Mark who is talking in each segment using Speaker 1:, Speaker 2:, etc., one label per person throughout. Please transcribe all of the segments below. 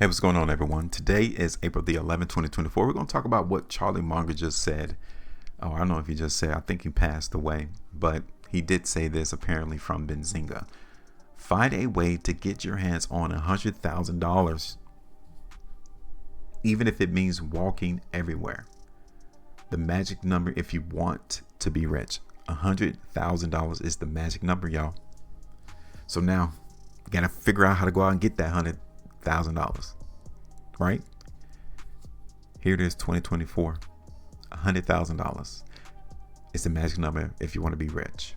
Speaker 1: Hey, what's going on, everyone? Today is April the 11th, 2024. We're going to talk about what Charlie Munger just said. Oh, I don't know if he just said, I think he passed away, but he did say this apparently from Benzinga. Find a way to get your hands on $100,000, even if it means walking everywhere. The magic number if you want to be rich. $100,000 is the magic number, y'all. So now, you got to figure out how to go out and get that $100,000, right? Here it is, 2024. $100,000 is the magic number if you want to be rich.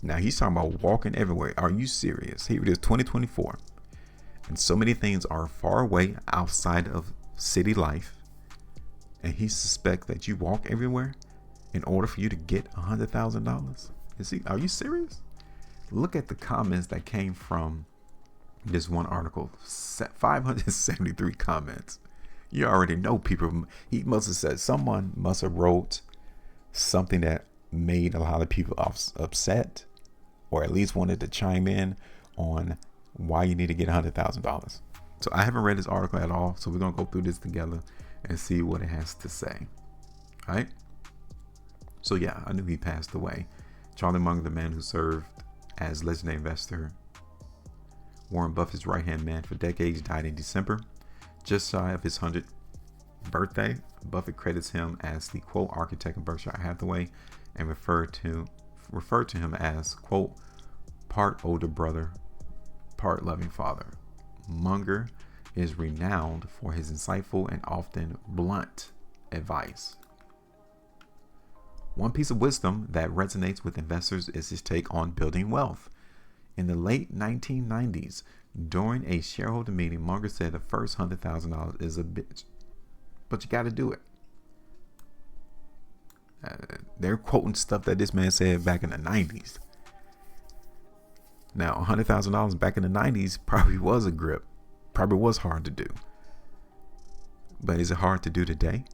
Speaker 1: Now he's talking about walking everywhere. Are you serious? Here it is, 2024, and so many things are far away outside of city life, and he suspects that you walk everywhere in order for you to get $100,000. Are you serious? Look at the comments that came from this one article. 573 comments. You already know people. He must have said, someone must have wrote something that made a lot of people upset, or at least wanted to chime in on why you need to get $100,000. So I haven't read this article at all, so we're gonna go through this together and see what it has to say. All right. So yeah, I knew he passed away. Charlie Munger, the man who served as legendary investor Warren Buffett's right-hand man for decades, died in December, just shy of his 100th birthday. Buffett credits him as the quote architect of Berkshire Hathaway and referred to him as quote part older brother, part loving father. Munger is renowned for his insightful and often blunt advice. One piece of wisdom that resonates with investors is his take on building wealth. In the late 1990s, during a shareholder meeting, Munger said the first $100,000 is a bitch, but you got to do it. They're quoting stuff that this man said back in the 90s. Now, $100,000 back in the 90s probably was a grip, probably was hard to do. But is it hard to do today?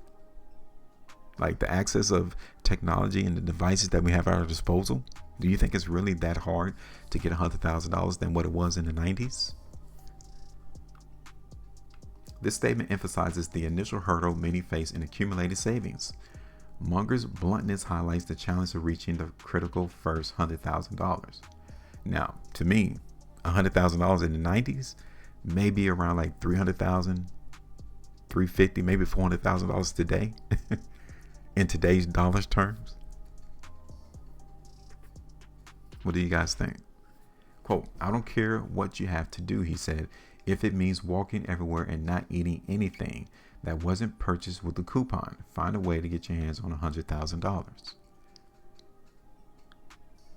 Speaker 1: Like the access of technology and the devices that we have at our disposal, do you think it's really that hard to get $100,000 than what it was in the 90s? This statement emphasizes the initial hurdle many face in accumulated savings. Munger's bluntness highlights the challenge of reaching the critical first $100,000. Now, to me, $100,000 in the 90s may be around like $300,000, $350,000, maybe $400,000 today in today's dollars terms. What do you guys think? Quote, I don't care what you have to do, he said, if it means walking everywhere and not eating anything that wasn't purchased with a coupon. Find a way to get your hands on $100,000.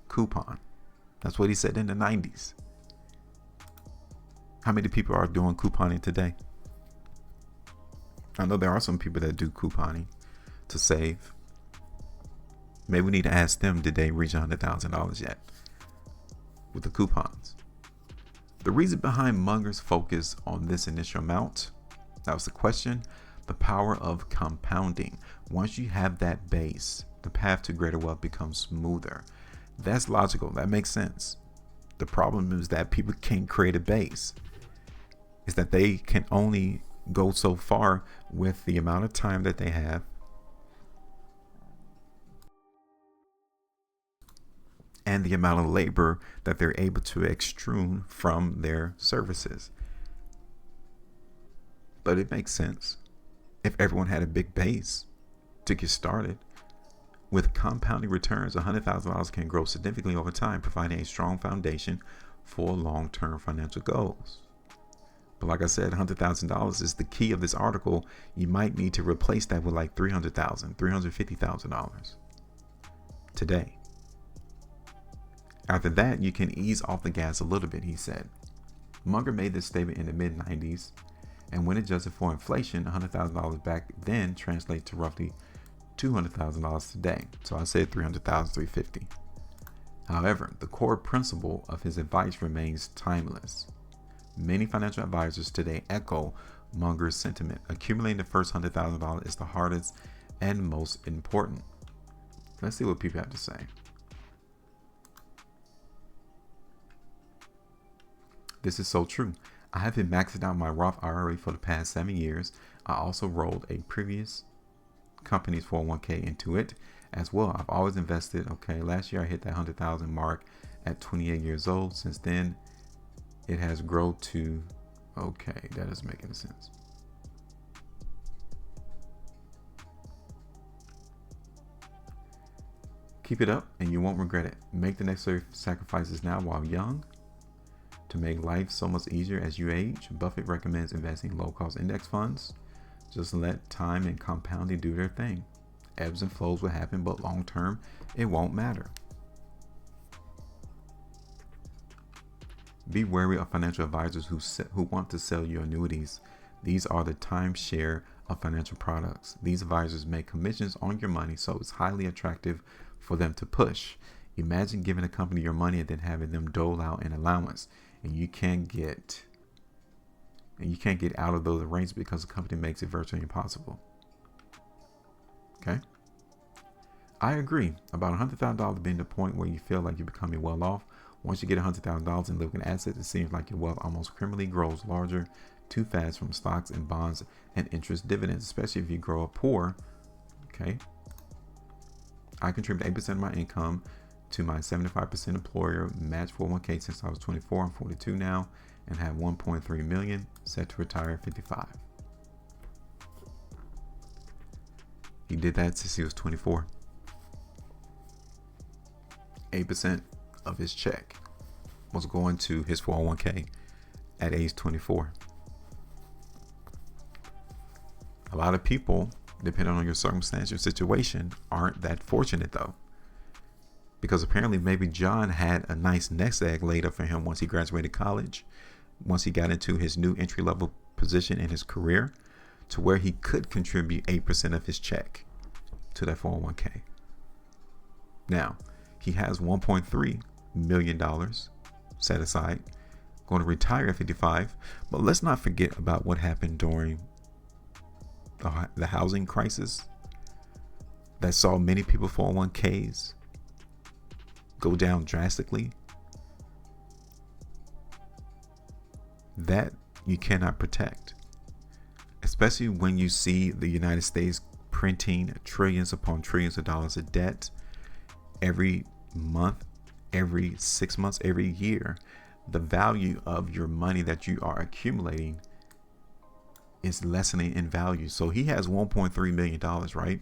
Speaker 1: Coupon. That's what he said in the 90s. How many people are doing couponing today? I know there are some people that do couponing to save. Maybe we need to ask them, did they reach $100,000 yet with the coupons? The reason behind Munger's focus on this initial amount, that was the question, the power of compounding. Once you have that base, the path to greater wealth becomes smoother. That's logical. That makes sense. The problem is that people can't create a base. Is that they can only go so far with the amount of time that they have and the amount of labor that they're able to extrude from their services. But it makes sense if everyone had a big base to get started. With compounding returns, $100,000 can grow significantly over time, providing a strong foundation for long-term financial goals. But like I said, $100,000 is the key of this article. You might need to replace that with like $300,000, $350,000 today. After that, you can ease off the gas a little bit, he said. Munger made this statement in the mid-90s, and when adjusted for inflation, $100,000 back then translates to roughly $200,000 today. So I said $300,000, $350,000. However, the core principle of his advice remains timeless. Many financial advisors today echo Munger's sentiment. Accumulating the first $100,000 is the hardest and most important. Let's see what people have to say. This is so true. I have been maxing out my Roth IRA for the past 7 years. I also rolled a previous company's 401k into it as well. I've always invested. Okay, last year I hit that 100,000 mark at 28 years old. Since then, it has grown to, okay, that doesn't make any sense. Keep it up and you won't regret it. Make the necessary sacrifices now while young to make life so much easier as you age. Buffett recommends investing in low-cost index funds. Just let time and compounding do their thing. Ebbs and flows will happen, but long term, it won't matter. Be wary of financial advisors who want to sell you annuities. These are the timeshare of financial products. These advisors make commissions on your money, so it's highly attractive for them to push. Imagine giving a company your money and then having them dole out an allowance, and you can't get out of those arrangements because the company makes it virtually impossible. Okay, I agree about $100,000 being the point where you feel like you're becoming well off. Once you get $100,000 in liquid assets, it seems like your wealth almost criminally grows larger too fast from stocks and bonds and interest dividends, especially if you grow up poor. Okay, I contribute 8% of my income to my 75% employer match 401k since I was 24. I'm 42 now and have 1.3 million set to retire at 55. He did that since he was 24. 8% of his check was going to his 401k at age 24. A lot of people, depending on your circumstance, your situation, aren't that fortunate though. Because apparently maybe John had a nice nest egg laid up for him once he graduated college, once he got into his new entry-level position in his career, to where he could contribute 8% of his check to that 401k. Now, he has $1.3 million set aside, going to retire at 55. But let's not forget about what happened during the housing crisis that saw many people 401ks go down drastically. That you cannot protect, especially when you see the United States printing trillions upon trillions of dollars of debt every month, every 6 months, every year. The value of your money that you are accumulating is lessening in value. So he has $1.3 million, right?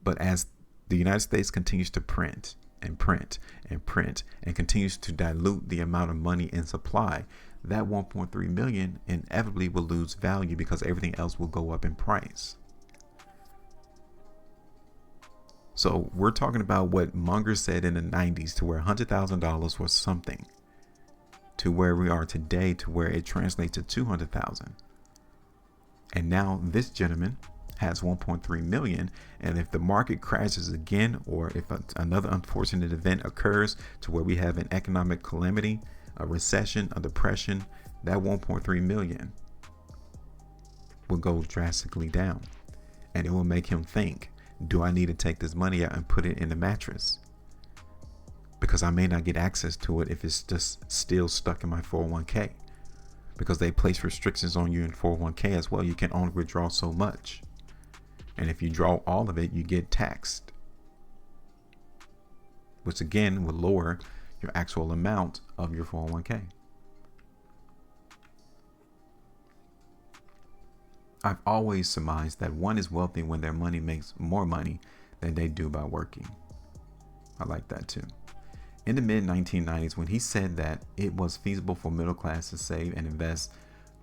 Speaker 1: But as the United States continues to print and print and print and continues to dilute the amount of money in supply, that 1.3 million inevitably will lose value because everything else will go up in price. So we're talking about what Munger said in the 90s, to where $100,000 was something, to where we are today, to where it translates to 200,000. And now this gentleman has 1.3 million. And if the market crashes again, or if another unfortunate event occurs to where we have an economic calamity, a recession, a depression, that 1.3 million will go drastically down. And it will make him think, do I need to take this money out and put it in the mattress? Because I may not get access to it if it's just still stuck in my 401k. Because they place restrictions on you in 401k as well. You can only withdraw so much. And if you draw all of it, you get taxed, which again will lower your actual amount of your 401k. I've always surmised that one is wealthy when their money makes more money than they do by working. I like that too. In the mid 1990s, when he said that it was feasible for middle class to save and invest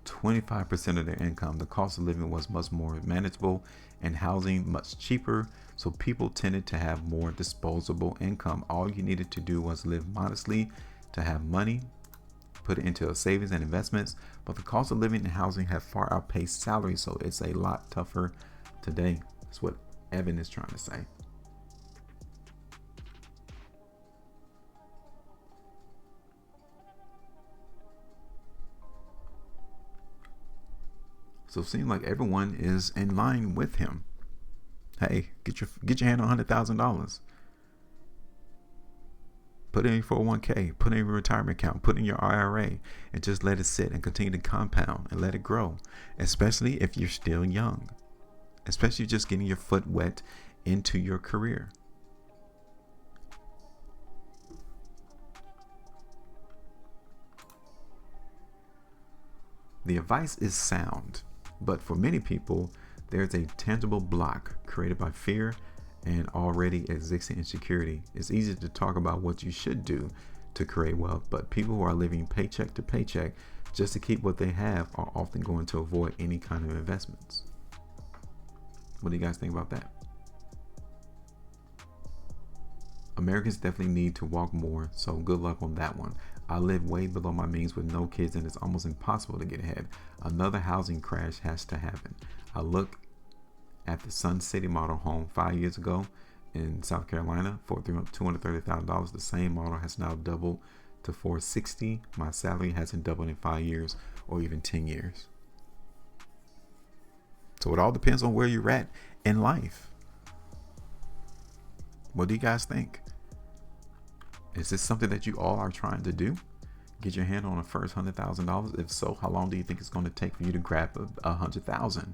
Speaker 1: 25% of their income, the cost of living was much more manageable and housing much cheaper, so people tended to have more disposable income. All you needed to do was live modestly to have money, put it into savings and investments, but the cost of living and housing have far outpaced salaries, so it's a lot tougher today. That's what Evan is trying to say. So it seems like everyone is in line with him. Hey, get your hand on $100,000. Put it in your 401k, put it in your retirement account, put it in your IRA, and just let it sit and continue to compound and let it grow, especially if you're still young, especially just getting your foot wet into your career. The advice is sound, but for many people, there's a tangible block created by fear and already existing insecurity. It's easy to talk about what you should do to create wealth, but people who are living paycheck to paycheck just to keep what they have are often going to avoid any kind of investments. What do you guys think about that? Americans definitely need to walk more, so good luck on that one. I live way below my means with no kids, and it's almost impossible to get ahead. Another housing crash has to happen. I look at the Sun City model home 5 years ago in South Carolina for $230,000. The same model has now doubled to $460,000. My salary hasn't doubled in 5 years or even 10 years. So it all depends on where you're at in life. What do you guys think? Is this something that you all are trying to do? Get your hand on the first $100,000? If so, how long do you think it's going to take for you to grab $100,000?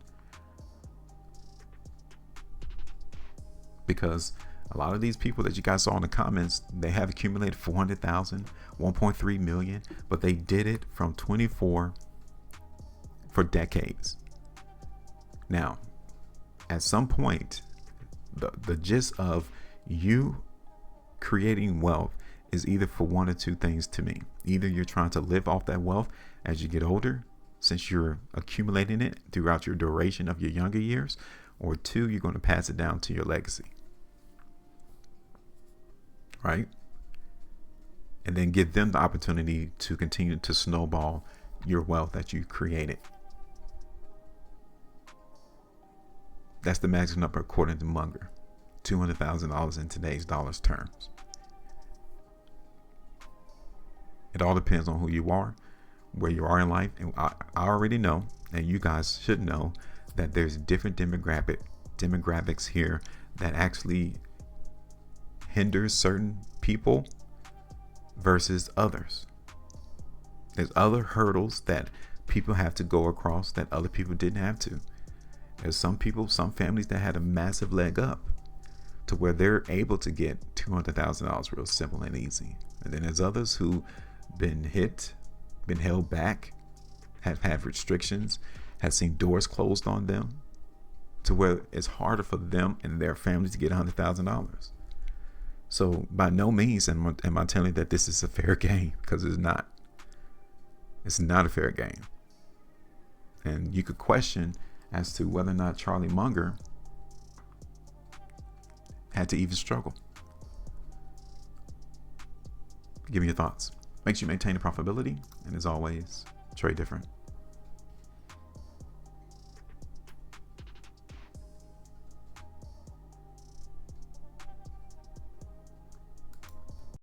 Speaker 1: Because a lot of these people that you guys saw in the comments, they have accumulated 400,000, 1.3 million, but they did it from 24 for decades. Now, at some point, the gist of you creating wealth is either for one or two things to me. Either you're trying to live off that wealth as you get older, since you're accumulating it throughout your duration of your younger years, or two, you're going to pass it down to your legacy. Right? And then give them the opportunity to continue to snowball your wealth that you created. That's the magic number according to Munger. $200,000 in today's dollars terms. It all depends on who you are, where you are in life. And I already know, and you guys should know, that there's different demographics here that actually hinders certain people versus others. There's other hurdles that people have to go across that other people didn't have to. There's some people, some families that had a massive leg up to where they're able to get $200,000 real simple and easy. And then there's others who been hit, been held back, have had restrictions, have seen doors closed on them, to where it's harder for them and their families to get $100,000. So by no means am I telling you that this is a fair game, because it's not. It's not a fair game. And you could question as to whether or not Charlie Munger had to even struggle. Give me your thoughts. Make sure you maintain the profitability, and as always, trade different.